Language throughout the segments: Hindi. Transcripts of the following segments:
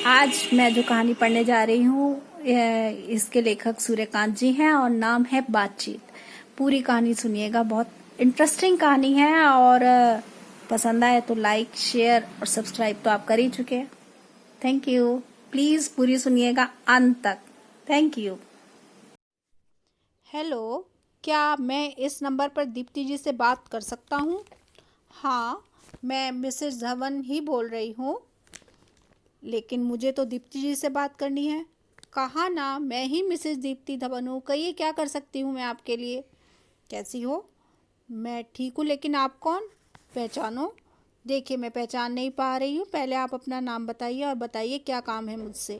आज मैं जो कहानी पढ़ने जा रही हूँ इसके लेखक सूर्यकांत जी हैं और नाम है बातचीत। पूरी कहानी सुनिएगा, बहुत इंटरेस्टिंग कहानी है और पसंद आए तो लाइक शेयर और सब्सक्राइब तो आप कर ही चुके हैं। Thank you. प्लीज पूरी सुनिएगा अंत तक। Thank you. हेलो, क्या मैं इस नंबर पर दीप्ति जी से बात कर सकता हूँ? हाँ, मैं मिसेस धवन ही बोल रही हूँ, लेकिन मुझे तो दीप्ति जी से बात करनी है। कहा ना, मैं ही मिसेस दीप्ति धवन हूँ। कहिए, क्या कर सकती हूँ मैं आपके लिए? कैसी हो? मैं ठीक हूँ, लेकिन आप कौन? पहचानो। देखिए, मैं पहचान नहीं पा रही हूँ। पहले आप अपना नाम बताइए और बताइए क्या काम है मुझसे।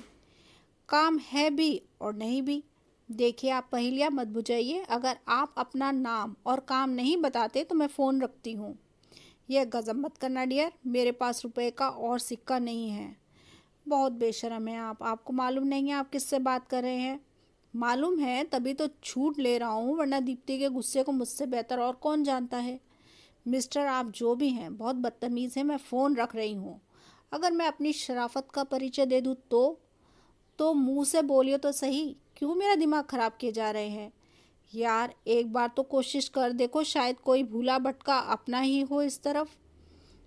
काम है भी और नहीं भी। देखिए, आप पहेलियाँ मत बुझाइए। अगर आप अपना नाम और काम नहीं बताते तो मैं फ़ोन रखती हूँ। यह गज़ब मत करना डियर, मेरे पास रुपए का और सिक्का नहीं है। बहुत बेशर्म है आप। आपको मालूम नहीं है आप किससे बात कर रहे हैं? मालूम है तभी तो छूट ले रहा हूँ, वरना दीप्ति के गुस्से को मुझसे बेहतर और कौन जानता है। मिस्टर, आप जो भी हैं बहुत बदतमीज़ हैं। मैं फ़ोन रख रही हूँ। अगर मैं अपनी शराफत का परिचय दे दूँ तो मुंह से बोलिए तो सही। क्यों मेरा दिमाग ख़राब किए जा रहे हैं? यार, एक बार तो कोशिश कर देखो, शायद कोई भूला भटका अपना ही हो इस तरफ।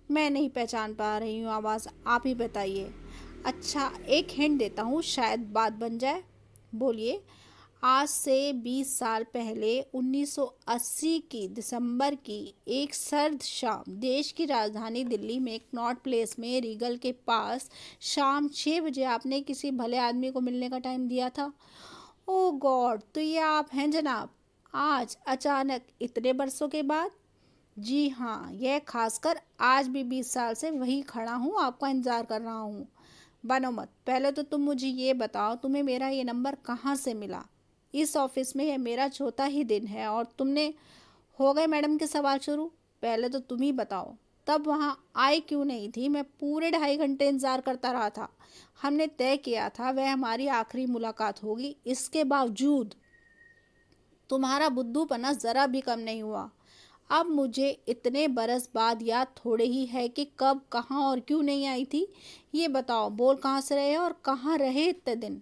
मैं नहीं पहचान पा रही हूँ आवाज़, आप ही बताइए। अच्छा, एक हिंट देता हूँ, शायद बात बन जाए। बोलिए। आज से 20 साल पहले 1980 की दिसंबर की एक सर्द शाम देश की राजधानी दिल्ली में नॉर्थ प्लेस में रीगल के पास शाम 6 बजे आपने किसी भले आदमी को मिलने का टाइम दिया था। ओह गॉड, तो ये आप हैं जनाब? आज अचानक इतने बरसों के बाद? जी हाँ, यह खासकर आज भी 20 साल से वही खड़ा हूँ, आपका इंतज़ार कर रहा हूँ। बनो मत, पहले तो तुम मुझे ये बताओ, तुम्हें मेरा ये नंबर कहाँ से मिला? इस ऑफिस में यह मेरा चौथा ही दिन है और तुमने हो गए मैडम के सवाल शुरू। पहले तो तुम ही बताओ, तब वहाँ आई क्यों नहीं थी? मैं पूरे 2.5 घंटे इंतज़ार करता रहा था। हमने तय किया था वह हमारी आखिरी मुलाकात होगी। इसके बावजूद तुम्हारा बुद्धूपना ज़रा भी कम नहीं हुआ। अब मुझे इतने बरस बाद याद थोड़े ही है कि कब, कहाँ और क्यों नहीं आई थी। ये बताओ, बोल कहाँ से रहे और कहाँ रहे इतने दिन?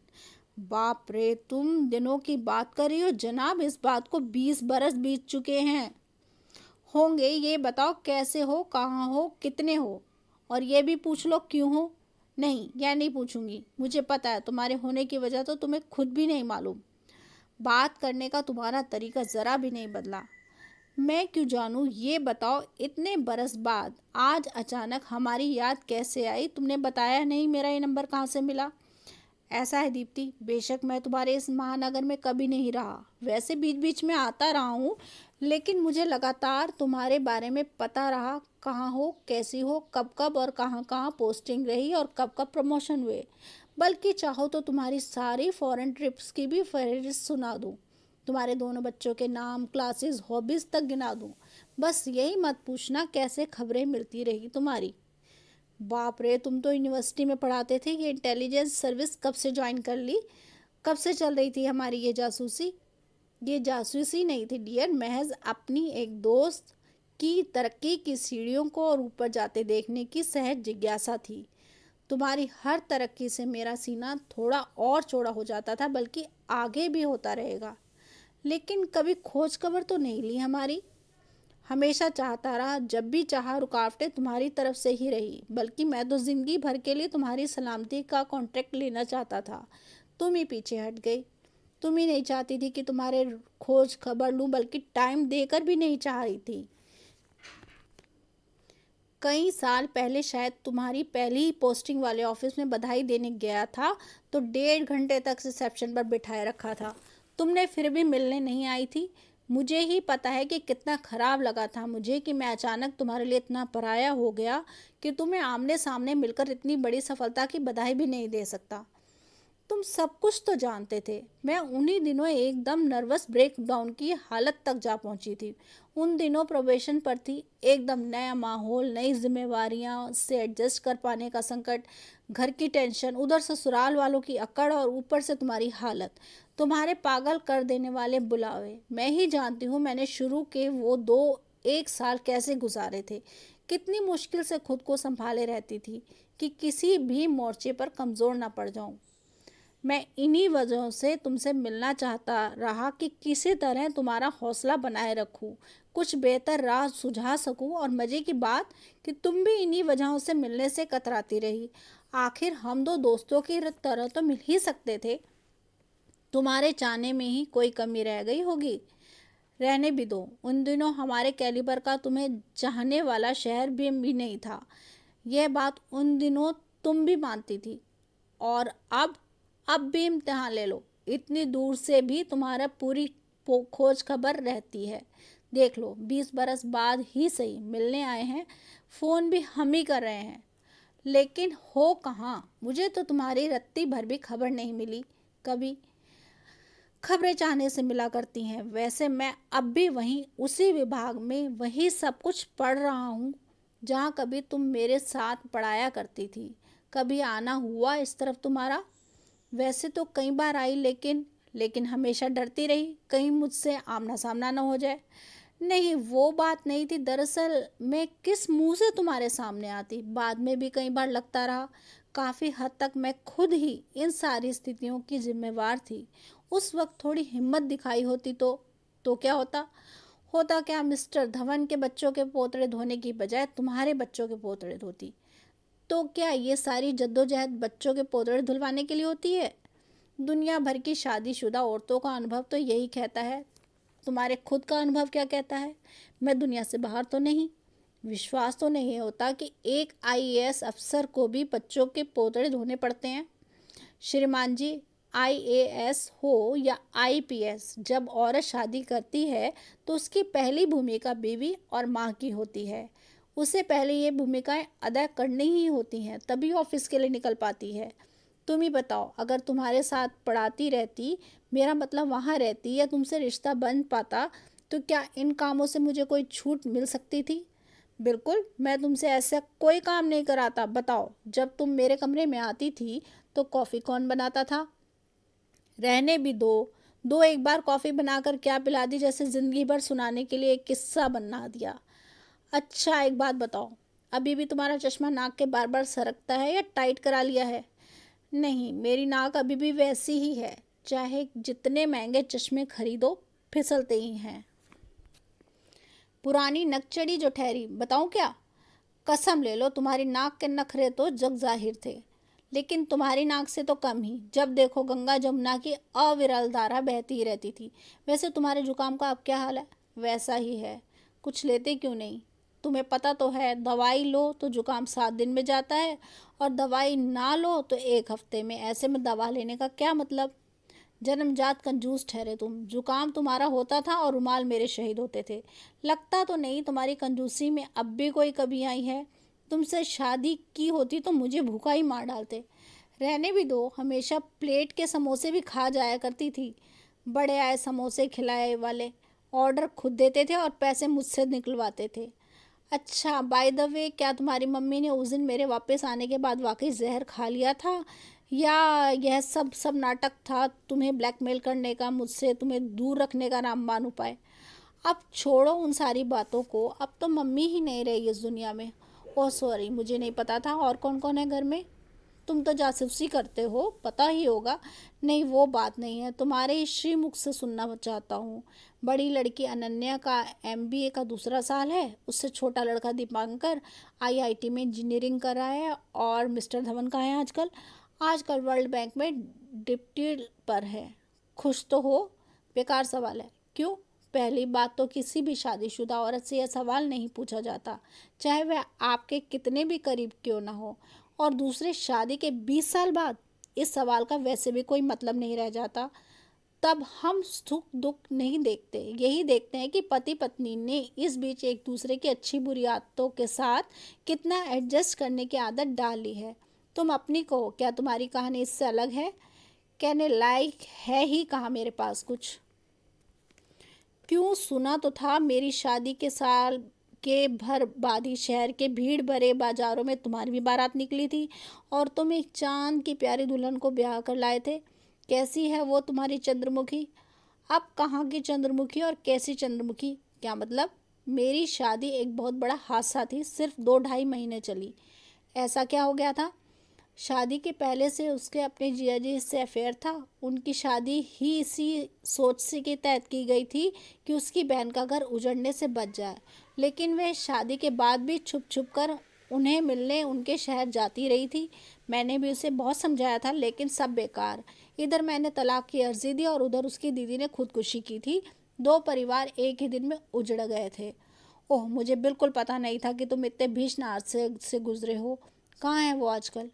बाप रे, तुम दिनों की बात कर रही हो जनाब? इस बात को 20 बरस बीत चुके हैं होंगे। ये बताओ, कैसे हो, कहाँ हो, कितने हो? और ये भी पूछ लो क्यों हो। नहीं, यह नहीं पूछूंगी। मुझे पता है तुम्हारे होने की वजह तो तुम्हें खुद भी नहीं मालूम। बात करने का तुम्हारा तरीका ज़रा भी नहीं बदला। मैं क्यों जानूँ? ये बताओ, इतने बरस बाद आज अचानक हमारी याद कैसे आई? तुमने बताया नहीं मेरा ये नंबर कहाँ से मिला। ऐसा है दीप्ति, बेशक मैं तुम्हारे इस महानगर में कभी नहीं रहा, वैसे बीच बीच में आता रहा हूँ, लेकिन मुझे लगातार तुम्हारे बारे में पता रहा। कहाँ हो, कैसी हो, कब कब और कहाँ कहाँ पोस्टिंग रही और कब कब प्रमोशन हुए। बल्कि चाहो तो तुम्हारी सारी फॉरेन ट्रिप्स की भी फहरिस्त सुना दूँ। तुम्हारे दोनों बच्चों के नाम, क्लासेस, हॉबीज़ तक गिना दूँ। बस यही मत पूछना कैसे खबरें मिलती रही तुम्हारी। बाप रे, तुम तो यूनिवर्सिटी में पढ़ाते थे। ये इंटेलिजेंस सर्विस कब से ज्वाइन कर ली? कब से चल रही थी हमारी ये जासूसी? ये जासूसी नहीं थी डियर, महज अपनी एक दोस्त की तरक्की की सीढ़ियों को और ऊपर जाते देखने की सहज जिज्ञासा थी। तुम्हारी हर तरक्की से मेरा सीना थोड़ा और चौड़ा हो जाता था, बल्कि आगे भी होता रहेगा। लेकिन कभी खोज खबर तो नहीं ली हमारी। हमेशा चाहता रहा, जब भी चाहा रुकावटें तुम्हारी तरफ से ही रही। बल्कि मैं तो ज़िंदगी भर के लिए तुम्हारी सलामती का कॉन्ट्रैक्ट लेना चाहता था। तुम ही पीछे हट गई। तुम ही नहीं चाहती थी कि तुम्हारे खोज खबर लूँ, बल्कि टाइम देकर भी नहीं चाह रही थी। कई साल पहले शायद तुम्हारी पहली ही पोस्टिंग वाले ऑफिस में बधाई देने गया था, तो 1.5 घंटे तक रिसेप्शन पर बिठाए रखा था। तुमने फिर भी मिलने नहीं आई थी। मुझे ही पता है कि कितना खराब लगा था मुझे कि मैं अचानक तुम्हारे लिए इतना पराया हो गया कि तुम्हें आमने सामने मिलकर इतनी बड़ी सफलता की बधाई भी नहीं दे सकता। तुम सब कुछ तो जानते थे। मैं उन्हीं दिनों एकदम नर्वस ब्रेकडाउन की हालत तक जा पहुंची थी। उन दिनों प्रोबेशन पर थी, एकदम नया माहौल, नई जिम्मेवारियां से एडजस्ट कर पाने का संकट, घर की टेंशन, उधर ससुराल वालों की अकड़ और ऊपर से तुम्हारी हालत, तुम्हारे पागल कर देने वाले बुलावे। मैं ही जानती हूँ मैंने शुरू के वो 1 साल कैसे गुजारे थे, कितनी मुश्किल से खुद को संभाले रहती थी कि किसी भी मोर्चे पर कमज़ोर ना पड़ जाऊं। मैं इन्हीं वजहों से तुमसे मिलना चाहता रहा कि किसी तरह तुम्हारा हौसला बनाए रखूं, कुछ बेहतर राह सुझा सकूं। और मज़े की बात कि तुम भी इन्हीं वजहों से मिलने से कतराती रही। आखिर हम दो दोस्तों की तरह तो मिल ही सकते थे। तुम्हारे चाहने में ही कोई कमी रह गई होगी। रहने भी दो, उन दिनों हमारे कैलिबर का तुम्हें चाहने वाला शहर भी नहीं था। यह बात उन दिनों तुम भी मानती थी। और अब भी इम्तिहान ले लो। इतनी दूर से भी तुम्हारा पूरी खोज खबर रहती है। देख लो, 20 बरस बाद ही सही मिलने आए हैं, फ़ोन भी हम ही कर रहे हैं। लेकिन हो कहाँ? मुझे तो तुम्हारी रत्ती भर भी खबर नहीं मिली कभी। खबरें चाहने से मिला करती हैं। वैसे मैं अब भी वहीं उसी विभाग में वही सब कुछ पढ़ रहा हूँ जहाँ कभी तुम मेरे साथ पढ़ाया करती थी। कभी आना हुआ इस तरफ तुम्हारा? वैसे तो कई बार आई, लेकिन हमेशा डरती रही कहीं मुझसे आमना सामना न हो जाए। नहीं, वो बात नहीं थी। दरअसल मैं किस मुंह से तुम्हारे सामने आती? बाद में भी कई बार लगता रहा काफ़ी हद तक मैं खुद ही इन सारी स्थितियों की जिम्मेवार थी। उस वक्त थोड़ी हिम्मत दिखाई होती तो क्या होता? होता क्या, मिस्टर धवन के बच्चों के पोतड़े धोने की बजाय तुम्हारे बच्चों के पोतड़े धोती। तो क्या ये सारी जद्दोजहद बच्चों के पोतड़े धुलवाने के लिए होती है? दुनिया भर की शादीशुदा औरतों का अनुभव तो यही कहता है। तुम्हारे खुद का अनुभव क्या कहता है? मैं दुनिया से बाहर तो नहीं। विश्वास तो नहीं होता कि एक आईएएस अफसर को भी बच्चों के पोतड़े धोने पड़ते हैं। श्रीमान जी, आईएएस हो या आईपीएस, जब औरत शादी करती है तो उसकी पहली भूमिका बीवी और माँ की होती है। उसे पहले ये भूमिकाएं अदा करनी ही होती हैं, तभी ऑफिस के लिए निकल पाती है। तुम ही बताओ, अगर तुम्हारे साथ पढ़ाती रहती, मेरा मतलब वहाँ रहती, या तुमसे रिश्ता बन पाता, तो क्या इन कामों से मुझे कोई छूट मिल सकती थी? बिल्कुल, मैं तुमसे ऐसा कोई काम नहीं कराता। बताओ, जब तुम मेरे कमरे में आती थी तो कॉफ़ी कौन बनाता था? रहने भी दो एक बार कॉफ़ी बनाकर क्या पिला दी, जैसे ज़िंदगी भर सुनाने के लिए एक किस्सा बना दिया। अच्छा, एक बात बताओ, अभी भी तुम्हारा चश्मा नाक के बार बार सरकता है या टाइट करा लिया है? नहीं, मेरी नाक अभी भी वैसी ही है, चाहे जितने महंगे चश्मे खरीदो, फिसलते ही हैं। पुरानी नकचड़ी जो ठहरी, बताऊं क्या? कसम ले लो, तुम्हारी नाक के नखरे तो जग जाहिर थे, लेकिन तुम्हारी नाक से तो कम ही। जब देखो गंगा जमुना की अविरल धारा बहती ही रहती थी। वैसे तुम्हारे जुकाम का अब क्या हाल है? वैसा ही है। कुछ लेते क्यों नहीं? तुम्हें पता तो है, दवाई लो तो जुकाम 7 दिन में जाता है, और दवाई ना लो तो 1 हफ्ते में। ऐसे में दवा लेने का क्या मतलब? जन्मजात कंजूस ठहरे तुम। जुकाम तुम्हारा होता था और रुमाल मेरे शहीद होते थे। लगता तो नहीं तुम्हारी कंजूसी में अब भी कोई कमी आई है। तुमसे शादी की होती तो मुझे भूखा ही मार डालते। रहने भी दो, हमेशा प्लेट के समोसे भी खा जाया करती थी। बड़े आए समोसे खिलाए वाले, ऑर्डर खुद देते थे और पैसे मुझसे निकलवाते थे। अच्छा, बाय द वे, क्या तुम्हारी मम्मी ने उस दिन मेरे वापस आने के बाद वाकई जहर खा लिया था, या यह सब नाटक था तुम्हें ब्लैकमेल करने का, मुझसे तुम्हें दूर रखने का रामबाण उपाय? अब छोड़ो उन सारी बातों को। अब तो मम्मी ही नहीं रही इस दुनिया में। ओह सॉरी, मुझे नहीं पता था। और कौन कौन है घर में? तुम तो जासूसी करते हो, पता ही होगा। नहीं, वो बात नहीं है, तुम्हारे ही श्रीमुख से सुनना चाहता हूँ। बड़ी लड़की अनन्या का एमबीए का दूसरा साल है। उससे छोटा लड़का दीपांकर आईआईटी में इंजीनियरिंग कर रहा है। और मिस्टर धवन कहाँ है आजकल? आजकल वर्ल्ड बैंक में डिप्टी पर है। खुश तो हो? बेकार सवाल है। क्यों? पहली बात तो किसी भी शादीशुदा औरत से यह सवाल नहीं पूछा जाता, चाहे वह आपके कितने भी करीब क्यों ना हो। और दूसरे, शादी के 20 साल बाद इस सवाल का वैसे भी कोई मतलब नहीं रह जाता। तब हम सुख दुख नहीं देखते, यही देखते हैं कि पति पत्नी ने इस बीच एक दूसरे की अच्छी बुरी आदतों के साथ कितना एडजस्ट करने की आदत डाल ली है। तुम अपनी कहो, क्या तुम्हारी कहानी इससे अलग है? कहने लायक है ही कहाँ मेरे पास कुछ। क्यों, सुना तो था मेरी शादी के साल के भर बाद ही शहर के भीड़ भरे बाजारों में तुम्हारी भी बारात निकली थी, और तुम एक चांद की प्यारी दुल्हन को ब्याह कर लाए थे। कैसी है वो तुम्हारी चंद्रमुखी? अब कहाँ की चंद्रमुखी और कैसी चंद्रमुखी? क्या मतलब? मेरी शादी एक बहुत बड़ा हादसा थी, सिर्फ 2-2.5 महीने चली। ऐसा क्या हो गया था? शादी के पहले से उसके अपने जिया जी से अफेयर था। उनकी शादी ही इसी सोच से के तहत की गई थी कि उसकी बहन का घर उजड़ने से बच जाए, लेकिन वह शादी के बाद भी छुप छुप कर उन्हें मिलने उनके शहर जाती रही थी। मैंने भी उसे बहुत समझाया था, लेकिन सब बेकार। इधर मैंने तलाक की अर्जी दी और उधर उसकी दीदी ने खुदकुशी की थी। 2 परिवार एक ही दिन में उजड़ गए थे। ओह, मुझे बिल्कुल पता नहीं था कि तुम इतने भीषण हादसे से गुजरे हो। कहाँ है वो आजकल?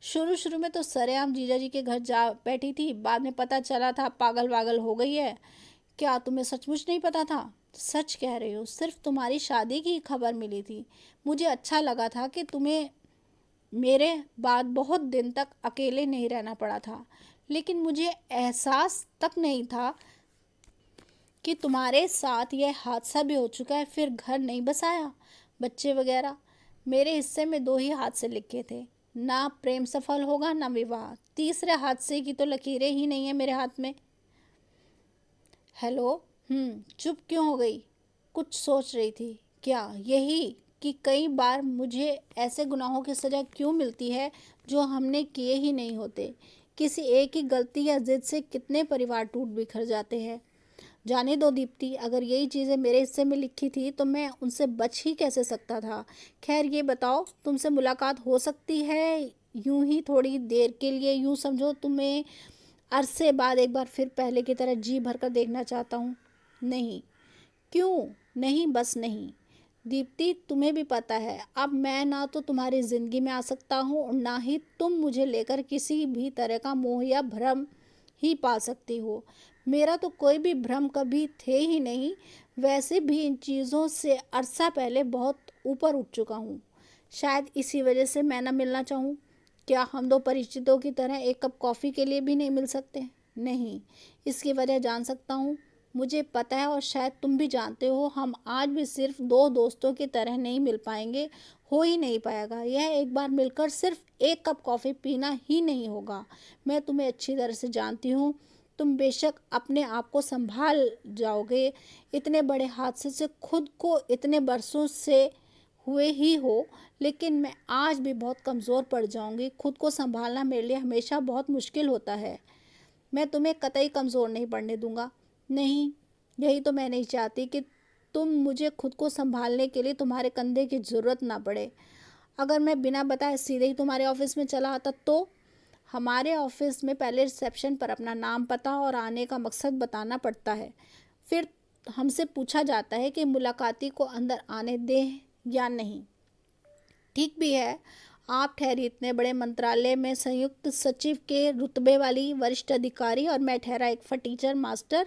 शुरू शुरू में तो सरेआम जीजा जी के घर जा बैठी थी, बाद में पता चला था पागल वागल हो गई है। क्या तुम्हें सचमुच नहीं पता था? सच कह रही हो, सिर्फ तुम्हारी शादी की खबर मिली थी। मुझे अच्छा लगा था कि तुम्हें मेरे बाद बहुत दिन तक अकेले नहीं रहना पड़ा था, लेकिन मुझे एहसास तक नहीं था कि तुम्हारे साथ यह हादसा भी हो चुका है। फिर घर नहीं बसाया, बच्चे वगैरह? मेरे हिस्से में 2 ही हादसे लिखे थे, ना प्रेम सफल होगा ना विवाह। तीसरे हादसे की तो लकीरें ही नहीं है मेरे हाथ में। हेलो। चुप क्यों हो गई? कुछ सोच रही थी क्या? यही कि कई बार मुझे ऐसे गुनाहों की सज़ा क्यों मिलती है जो हमने किए ही नहीं होते। किसी एक ही गलती या जिद से कितने परिवार टूट बिखर जाते हैं। जाने दो दीप्ति, अगर यही चीज़ें मेरे हिस्से में लिखी थी तो मैं उनसे बच ही कैसे सकता था। खैर ये बताओ, तुमसे मुलाकात हो सकती है? यूं ही थोड़ी देर के लिए, यूं समझो तुम्हें अरसे बाद एक बार फिर पहले की तरह जी भर कर देखना चाहता हूँ। नहीं। क्यों नहीं? बस नहीं। दीप्ति, तुम्हें भी पता है अब मैं ना तो तुम्हारी ज़िंदगी में आ सकता हूँ और ना ही तुम मुझे लेकर किसी भी तरह का मोह या भ्रम ही पा सकती हो। मेरा तो कोई भी भ्रम कभी थे ही नहीं। वैसे भी इन चीज़ों से अरसा पहले बहुत ऊपर उठ चुका हूँ। शायद इसी वजह से मैं ना मिलना चाहूँ। क्या हम 2 परिचितों की तरह एक कप कॉफ़ी के लिए भी नहीं मिल सकते? नहीं। इसकी वजह जान सकता हूँ? मुझे पता है और शायद तुम भी जानते हो, हम आज भी सिर्फ 2 दोस्तों की तरह नहीं मिल पाएंगे। हो ही नहीं पाएगा। यह एक बार मिलकर सिर्फ एक कप कॉफ़ी पीना ही नहीं होगा। मैं तुम्हें अच्छी तरह से जानती हूँ। तुम बेशक अपने आप को संभाल जाओगे, इतने बड़े हादसे से खुद को इतने बरसों से हुए ही हो, लेकिन मैं आज भी बहुत कमज़ोर पड़ जाऊंगी। खुद को संभालना मेरे लिए हमेशा बहुत मुश्किल होता है। मैं तुम्हें कतई कमज़ोर नहीं पड़ने दूंगा। नहीं, यही तो मैं नहीं चाहती कि तुम मुझे खुद को संभालने के लिए तुम्हारे कंधे की ज़रूरत ना पड़े। अगर मैं बिना बताए सीधे ही तुम्हारे ऑफिस में चला आता तो? हमारे ऑफिस में पहले रिसेप्शन पर अपना नाम, पता और आने का मकसद बताना पड़ता है। फिर हमसे पूछा जाता है कि मुलाकाती को अंदर आने दें या नहीं। ठीक भी है। आप ठहरी इतने बड़े मंत्रालय में संयुक्त सचिव के रुतबे वाली वरिष्ठ अधिकारी और मैं ठहरा एक फटीचर मास्टर।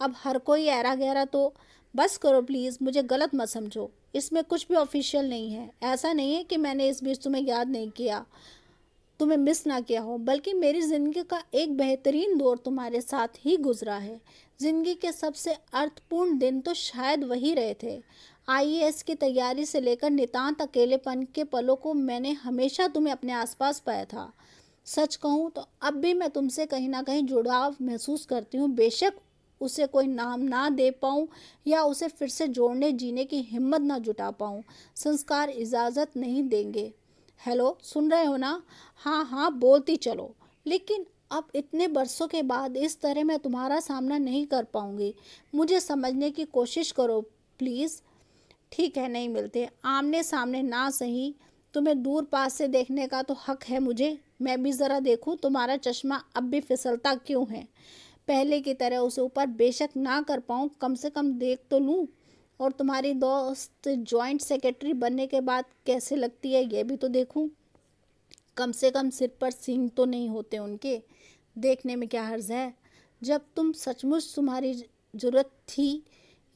अब हर कोई ऐरा गहरा तो बस करो प्लीज़, मुझे गलत मत समझो। इसमें कुछ भी ऑफिशियल नहीं है। ऐसा नहीं है कि मैंने इस बीच तुम्हें याद नहीं किया, तुम्हें मिस ना किया हो, बल्कि मेरी ज़िंदगी का एक बेहतरीन दौर तुम्हारे साथ ही गुजरा है। ज़िंदगी के सबसे अर्थपूर्ण दिन तो शायद वही रहे थे। आईएएस की तैयारी से लेकर नितांत अकेलेपन के पलों को मैंने हमेशा तुम्हें अपने आसपास पाया था। सच कहूँ तो अब भी मैं तुमसे कहीं ना कहीं जुड़ाव महसूस करती हूँ। बेशक उसे कोई नाम ना दे पाऊँ या उसे फिर से जोड़ने जीने की हिम्मत ना जुटा पाऊँ, संस्कार इजाज़त नहीं देंगे। हेलो, सुन रहे हो ना? हाँ हाँ, बोलती चलो। लेकिन अब इतने बरसों के बाद इस तरह मैं तुम्हारा सामना नहीं कर पाऊंगी। मुझे समझने की कोशिश करो प्लीज़। ठीक है, नहीं मिलते आमने सामने ना सही, तुम्हें दूर पास से देखने का तो हक है मुझे। मैं भी ज़रा देखूं तुम्हारा चश्मा अब भी फिसलता क्यों है। पहले की तरह उसे ऊपर बेशक ना कर पाऊँ, कम से कम देख तो लूँ। और तुम्हारी दोस्त जॉइंट सेक्रेटरी बनने के बाद कैसे लगती है ये भी तो देखूं। कम से कम सिर पर सींग तो नहीं होते उनके। देखने में क्या हर्ज है। जब तुम सचमुच तुम्हारी ज़रूरत थी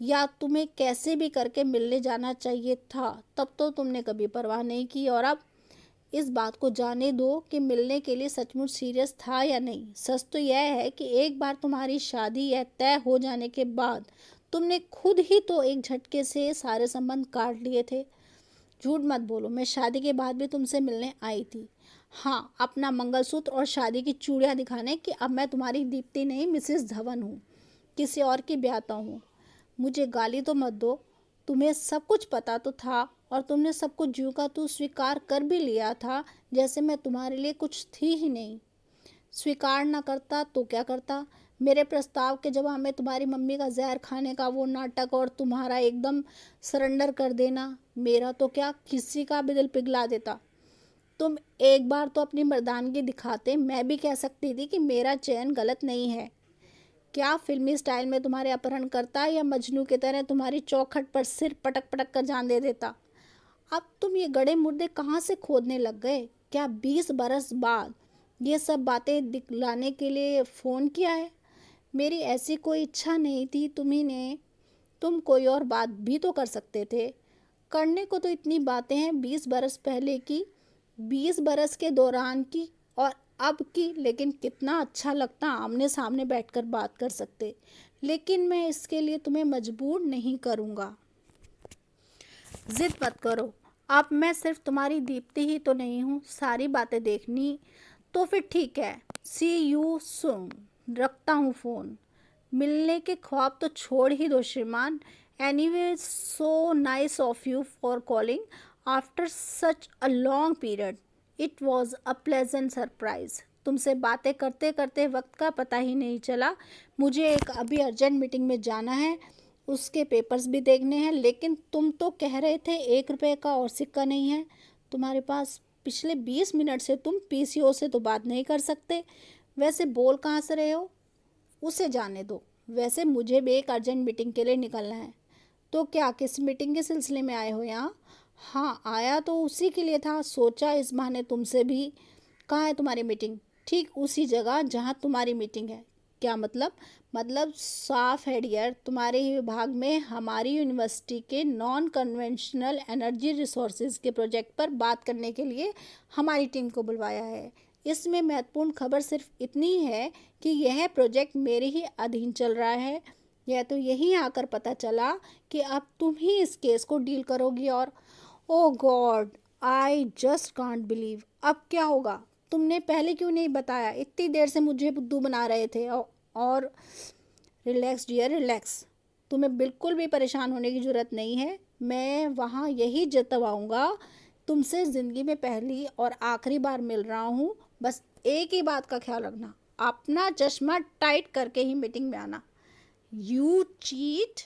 या तुम्हें कैसे भी करके मिलने जाना चाहिए था, तब तो तुमने कभी परवाह नहीं की। और अब इस बात को जाने दो कि मिलने के लिए सचमुच सीरियस था या नहीं। सच तो यह है कि एक बार तुम्हारी शादी यह तय हो जाने के बाद तुमने खुद ही तो एक झटके से सारे संबंध काट लिए थे। झूठ मत बोलो, मैं शादी के बाद भी तुमसे मिलने आई थी। हाँ, अपना मंगलसूत्र और शादी की चूड़ियाँ दिखाने कि अब मैं तुम्हारी दीप्ति नहीं, मिसेस धवन हूँ, किसी और की ब्याता हूँ। मुझे गाली तो मत दो। तुम्हें सब कुछ पता तो था और तुमने सब कुछ ज्यों का त्यों स्वीकार कर भी लिया था, जैसे मैं तुम्हारे लिए कुछ थी ही नहीं। स्वीकार ना करता तो क्या करता? मेरे प्रस्ताव के जवाब में तुम्हारी मम्मी का जहर खाने का वो नाटक और तुम्हारा एकदम सरेंडर कर देना, मेरा तो क्या किसी का भी दिल पिघला देता। तुम एक बार तो अपनी मर्दानगी दिखाते, मैं भी कह सकती थी कि मेरा चयन गलत नहीं है। क्या फिल्मी स्टाइल में तुम्हारे अपहरण करता या मजनू की तरह तुम्हारी चौखट पर सिर पटक पटक कर जान दे देता? अब तुम ये गड़े मुर्दे कहाँ से खोदने लग गए? क्या 20 बरस बाद ये सब बातें दिखलाने के लिए फ़ोन किया है? मेरी ऐसी कोई इच्छा नहीं थी। तुम कोई और बात भी तो कर सकते थे। करने को तो इतनी बातें हैं 20 बरस पहले की, 20 बरस के दौरान की और अब की, लेकिन कितना अच्छा लगता आमने सामने बैठकर बात कर सकते। लेकिन मैं इसके लिए तुम्हें मजबूर नहीं करूँगा। जिद मत करो। अब मैं सिर्फ तुम्हारी दीप्ति ही तो नहीं हूँ, सारी बातें देखनी। तो फिर ठीक है, सी यू सून। रखता हूँ फ़ोन। मिलने के ख्वाब तो छोड़ ही दो श्रीमान। Anyway, so nice of you for calling after such a long period. It was a pleasant surprise. तुमसे बातें करते करते वक्त का पता ही नहीं चला। मुझे एक अभी अर्जेंट मीटिंग में जाना है, उसके पेपर्स भी देखने हैं। लेकिन तुम तो कह रहे थे 1 रुपये का और सिक्का नहीं है तुम्हारे पास। पिछले 20 मिनट से तुम पीसीओ से तो बात नहीं कर सकते। वैसे बोल कहाँ से रहे हो? उसे जाने दो। वैसे मुझे भी एक अर्जेंट मीटिंग के लिए निकलना है। तो क्या किस मीटिंग के सिलसिले में आए हो यहाँ? हाँ, आया तो उसी के लिए था। सोचा इस बहाने तुमसे भी। कहाँ है तुम्हारी मीटिंग? ठीक उसी जगह जहाँ तुम्हारी मीटिंग है। क्या मतलब? मतलब साफ है डियर, तुम्हारे ही विभाग में हमारी यूनिवर्सिटी के नॉन कन्वेंशनल एनर्जी रिसोर्सेज के प्रोजेक्ट पर बात करने के लिए हमारी टीम को बुलवाया है। इसमें महत्वपूर्ण खबर सिर्फ इतनी है कि यह प्रोजेक्ट मेरे ही अधीन चल रहा है। यह तो यहीं आकर पता चला कि अब तुम ही इस केस को डील करोगी। और oh God, I just can't believe. अब क्या होगा? तुमने पहले क्यों नहीं बताया? इतनी देर से मुझे बुद्धू बना रहे थे। और रिलैक्स डियर, रिलैक्स। तुम्हें बिल्कुल भी परेशान होने की ज़रूरत नहीं है। मैं वहाँ यही जतवाऊँगा। तुमसे ज़िंदगी में पहली और आखिरी बार मिल रहा हूँ। बस एक ही बात का ख्याल रखना, अपना चश्मा टाइट करके ही मीटिंग में आना। You cheat.